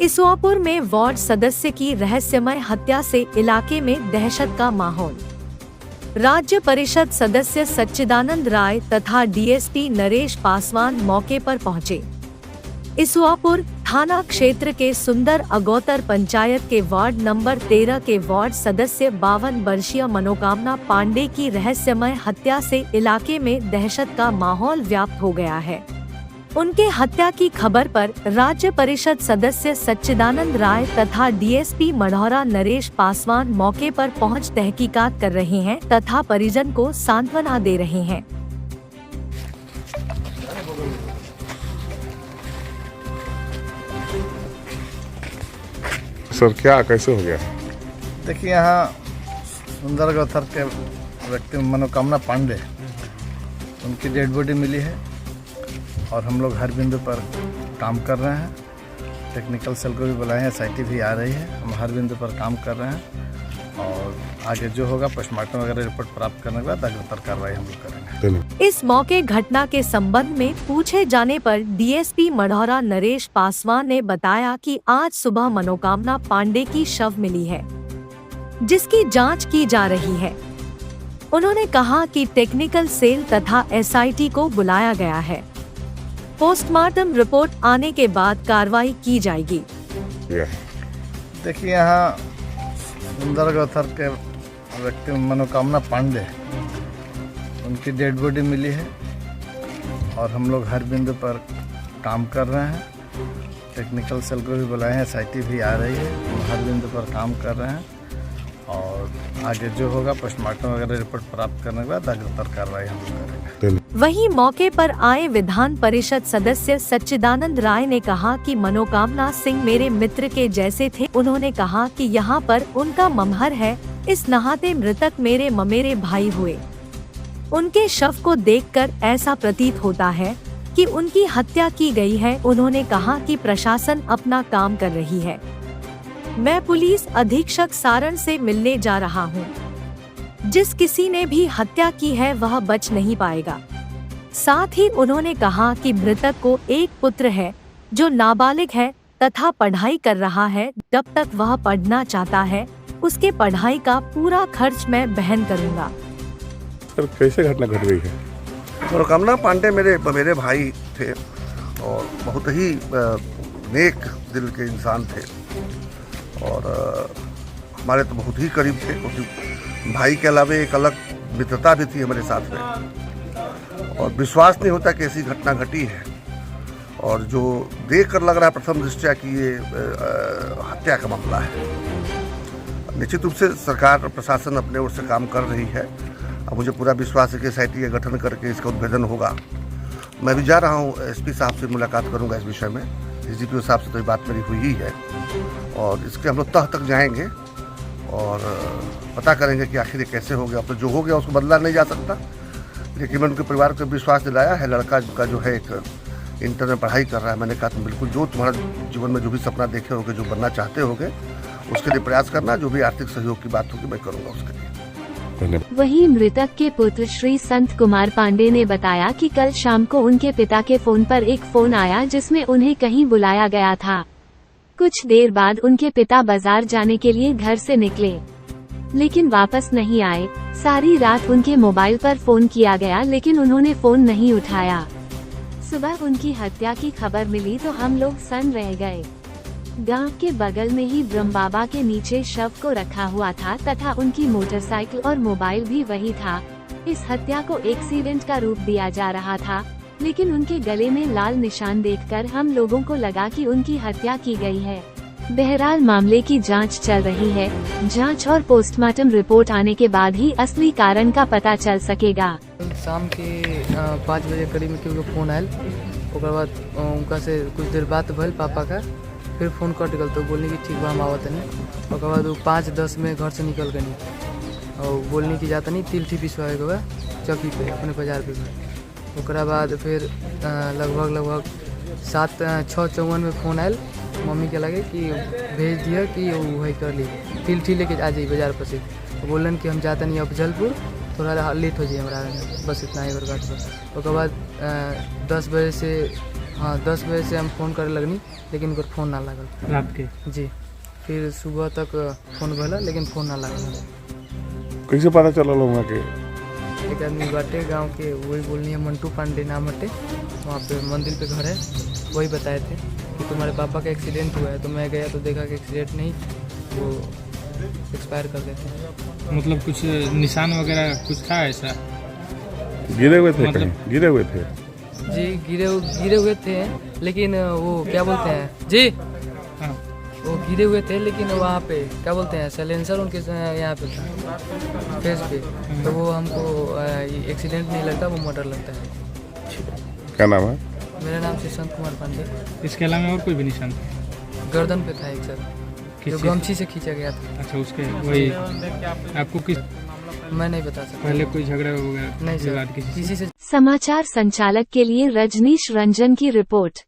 इसुआपुर में वार्ड सदस्य की रहस्यमय हत्या से इलाके में दहशत का माहौल। राज्य परिषद सदस्य सच्चिदानंद राय तथा डीएसपी नरेश पासवान मौके पर पहुंचे। इसुआपुर थाना क्षेत्र के सुंदर अगोतर पंचायत के वार्ड नंबर 13 के वार्ड सदस्य 52 वर्षीय मनोकामना पांडे की रहस्यमय हत्या से इलाके में दहशत का माहौल व्याप्त हो गया है। उनके हत्या की खबर पर राज्य परिषद सदस्य सच्चिदानंद राय तथा डीएसपी मढ़ौरा नरेश पासवान मौके पर पहुंच तहकीकात कर रहे हैं तथा परिजन को सांत्वना दे रहे हैं। सर क्या कैसे हो गया? देखिए, यहाँ सुंदर गौथर के व्यक्ति मनोकामना पांडे, उनकी डेड बॉडी मिली है और हम लोग हर बिंदु पर काम कर रहे हैं। टेक्निकल सेल को भी बुलाए हैं, SIT भी आ रही है। हम हर बिंदु पर काम कर रहे हैं और आगे जो होगा पोस्टमार्टम वगैरह रिपोर्ट प्राप्त करने के बाद अग्रतर कार्रवाई हम लोग करेंगे। इस मौके घटना के संबंध में पूछे जाने पर डीएसपी मढ़ौरा नरेश पासवान ने बताया कि आज सुबह मनोकामना पांडे की शव मिली है, जिसकी जांच की जा रही है। उन्होंने कहा कि टेक्निकल सेल तथा SIT को बुलाया गया है। पोस्टमार्टम रिपोर्ट आने के बाद कार्रवाई की जाएगी। देखिए, यहाँ सुंदर गौथर के व्यक्ति मनोकामना पांडे, उनकी डेड बॉडी मिली है और हम लोग हर बिंदु पर काम कर रहे हैं। टेक्निकल सेल को भी बुलाए हैं, SIT भी आ रही है। हम हर बिंदु पर काम कर रहे हैं और आगे जो होगा पोस्टमार्टम वगैरह रिपोर्ट प्राप्त करने के बाद अग्रतर कार्रवाई हम लोग करेंगे। वहीं मौके पर आए विधान परिषद सदस्य सच्चिदानंद राय ने कहा कि मनोकामना सिंह मेरे मित्र के जैसे थे। उन्होंने कहा कि यहाँ पर उनका ममहर है, इस नहाते मृतक मेरे ममेरे भाई हुए। उनके शव को देखकर ऐसा प्रतीत होता है कि उनकी हत्या की गई है। उन्होंने कहा कि प्रशासन अपना काम कर रही है। मैं पुलिस अधीक्षक सारण से मिलने जा रहा हूँ। जिस किसी ने भी हत्या की है वह बच नहीं पाएगा। साथ ही उन्होंने कहा कि मृतक को एक पुत्र है जो नाबालिग है तथा पढ़ाई कर रहा है। जब तक वह पढ़ना चाहता है उसके पढ़ाई का पूरा खर्च मैं वहन करूँगा। सर कैसे घटना घट गई है? मनोकामना पांडे मेरे भाई थे और बहुत ही नेक दिल के इंसान थे और हमारे तो बहुत ही करीब थे, क्योंकि भाई के अलावा एक अलग मित्रता भी थी हमारे साथ में और विश्वास नहीं होता कि ऐसी घटना घटी है। और जो देख कर लग रहा है प्रथम दृष्टया कि ये हत्या का मामला है। निश्चित रूप से सरकार और प्रशासन अपने ओर से काम कर रही है। अब मुझे पूरा विश्वास है कि SIT का गठन करके इसका उद्भेदन होगा। मैं भी जा रहा हूँ, SP साहब से मुलाकात करूँगा इस विषय में। DGPO साहब से तो ये बात मेरी हुई ही है और इसके हम लोग तह तक जाएंगे और पता करेंगे कि आखिर ये कैसे हो गया। अब तो जो हो गया उसको बदला नहीं जा सकता, लेकिन मैंने उनके परिवार को विश्वास दिलाया है। लड़का का जो है एक इंटर में पढ़ाई कर रहा है। मैंने कहा तुम बिल्कुल जो तुम्हारा जीवन में जो भी सपना देखे होगे, जो बनना चाहते होगे, उसके लिए प्रयास करना। जो भी आर्थिक सहयोग की बात होगी मैं करूँगा उसके लिए। वहीं मृतक के पुत्र श्री संत कुमार पांडे ने बताया कि कल शाम को उनके पिता के फोन पर एक फोन आया जिसमें उन्हें कहीं बुलाया गया था। कुछ देर बाद उनके पिता बाजार जाने के लिए घर से निकले, लेकिन वापस नहीं आए। सारी रात उनके मोबाइल पर फोन किया गया, लेकिन उन्होंने फोन नहीं उठाया। सुबह उनकी हत्या की खबर मिली तो हम लोग सन्न रह गए। गांव के बगल में ही ब्रह्म बाबा के नीचे शव को रखा हुआ था तथा उनकी मोटरसाइकिल और मोबाइल भी वही था। इस हत्या को एक्सीडेंट का रूप दिया जा रहा था, लेकिन उनके गले में लाल निशान देखकर हम लोगों को लगा कि उनकी हत्या की गई है। बहरहाल मामले की जांच चल रही है। जांच और पोस्टमार्टम रिपोर्ट आने के बाद ही असली कारण का पता चल सकेगा। शाम के 5 बजे करीब में क्योंकि फोन आयल, उसके बाद उनका से कुछ देर बात भल पापा का, फिर फोन कट गल तो बोलने की ठीक बा हम आवत नहीं। उसके बाद वो 5-10 में घर से निकल गई और बोलने की जाता नहीं तिल ठीक पिछवाए गए चौकी पे अपने बाजार पे। उसके बाद फिर लगभग 7:54 में फ़ोन आयल मम्मी के लगे कि भेज दिया कि वही कर ली तिल ठीक लेके आ जाइए बाजार पर से। तो बोलन कि हम जाते नहीं अफजलपुर, थोड़ा लेट हो जाए हमारा, बस इतना ही बात। उसके बाद 10 बजे से हाँ 10 बजे से हम फ़ोन करे लगनी लेकिन उनकर फ़ोन ना लागल रात के। जी। फिर सुबह तक फ़ोन भला लेकिन फ़ोन ना लागल। कैसे पता चला लोगों के? एक आदमी बाटे गांव के, वही बोलनी है मंटू पांडे नाम हटे, वहाँ पे मंदिर पे घर है, वही बताए थे कि तुम्हारे पापा का एक्सीडेंट हुआ है। तो मैं गया तो देखा कि एक्सीडेंट नहीं, वो एक्सपायर कर गए थे। मतलब कुछ निशान वगैरह कुछ था ऐसा? गिरे हुए थे मतलब- कहीं? गिरे हुए थे? जी गिरे हुए थे, लेकिन वो क्या बोलते हैं जी, हाँ। वो गिरे हुए थे लेकिन वहाँ पे क्या बोलते हैं साइलेंसर उनके यहाँ पे था फेस पे, तो वो हमको एक्सीडेंट नहीं लगता, वो मर्डर लगता है। क्या नाम है? मेरा नाम से संत कुमार पांडे। इसके अलावा और कोई भी निशान? गर्दन पे था एक सर, किस जो चीज़? गमछी से खींचा गया था। अच्छा, उसके वही आपको किस मैं नहीं बता सकता। पहले कोई झगड़ा वगैरह नहीं विवाद सर, किसी से? किसी से समाचार संचालक के लिए रजनीश रंजन की रिपोर्ट।